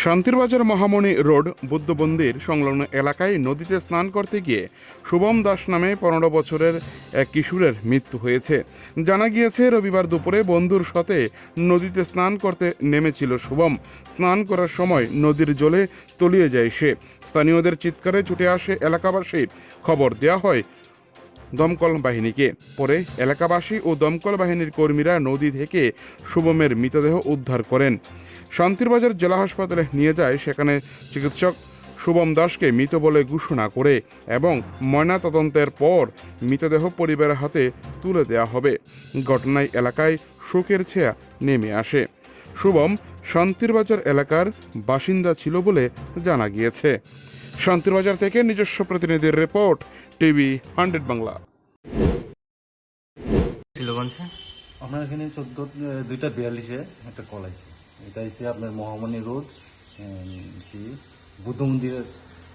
শান্তিরবাজার মহামণি road Buddha মন্দির সংলগ্ন এলাকায় নদীতে স্নান করতে গিয়ে শুভম দাস নামে 15 বছরের এক কিশোরের মৃত্যু হয়েছে। জানা গিয়েছে রবিবার দুপুরে বন্ধুর সাথে নদীতে স্নান করতে নেমেছিল শুভম। স্নান করার সময় নদীর জলে তলিয়ে যায় সে। স্থানীয়দের চিৎকারে ছুটে আসে এলাকাবাসী। খবর দেওয়া হয় দমকল বাহিনীকে। পরে এলাকাবাসী ও দমকল বাহিনীর কর্মীরা নদী থেকে শুভমের মৃতদেহ উদ্ধার করেন। শান্তিরবাজার জেলা হাসপাতালে নিয়ে যায়। সেখানে চিকিৎসক শুভম দাসকে মৃত বলে ঘোষণা করে এবং ময়নাতদন্তের পর মৃতদেহ পরিবারের হাতে তুলে দেওয়া হবে। ঘটনায় এলাকায় শোকের ছায়া নেমে আসে। শুভম শান্তিরবাজার এলাকার বাসিন্দা ছিল বলে জানা গিয়েছে। শান্তিরবাজার থেকে নিজস্ব প্রতিনিধির রিপোর্ট, টিভি 100 বাংলা। আপনার এখানে 2:42-এ একটা কল আছে। এটা হচ্ছে আপনার মহামণি রোড কি বুদ্ধ মন্দিরের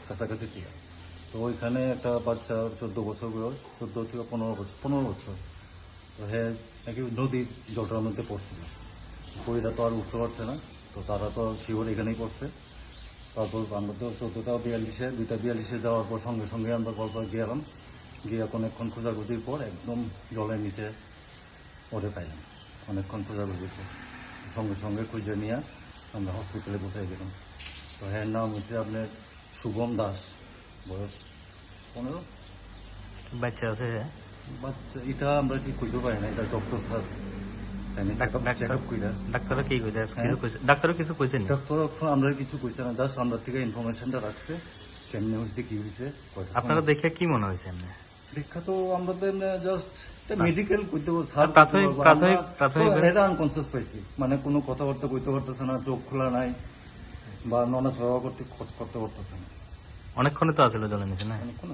কাছাকাছি থেকে। তো ওইখানে একটা বাচ্চা 14 বছর বয়স, 14 থেকে 15 বছর। তো হ্যাঁ নাকি নদীর জলটার মধ্যে পড়ছিল। পরিরা তো আর উঠতে পারছে না, তো তারা তো শিওর এখানেই পড়ছে। তারপর আমরা তো 2:42-এ যাওয়ার পর সঙ্গে সঙ্গে আমরা পরপর গেলাম, গিয়ে অনেকক্ষণ খোঁজাখুঁজির পর একদম জলের নিচে ওরে পাইলাম। অনেকক্ষণ খোঁজাখুঁজির পর সঙ্গে সঙ্গে খুঁজে নিয়ে আমরা হসপিটালে পৌঁছাই গেলাম। তো হ্যাঁ নাম হচ্ছে আপনার শুভম দাস, বয়স 15। বাচ্চা আছে, বাচ্চা এটা আমরা ঠিক খুঁজতে পারি না, এটা ডক্টর স্যার ডাক্তাররা কি কইছে? ডাক্তারও কিছু কইছে না। ডাক্তার আমরা কিছু কইছে না, জাস্ট আমরা থেকে ইনফরমেশনটা রাখছে কেমনে হয়েছে কি হয়েছে। আপনারা দেখে কি মনে হয়েছে? দেখা তো আমরা তো জাস্ট মেডিকেল করতে এটা আনকনসিয়াস পাইছি, মানে কোনো কথাবার্তা কইতে পারতেছে না, চোখ খোলা নাই বা নড়াচড়া করতে পারতেছে না। অনেকক্ষণে তো আসলে জলের নিচে না? অনেকক্ষণ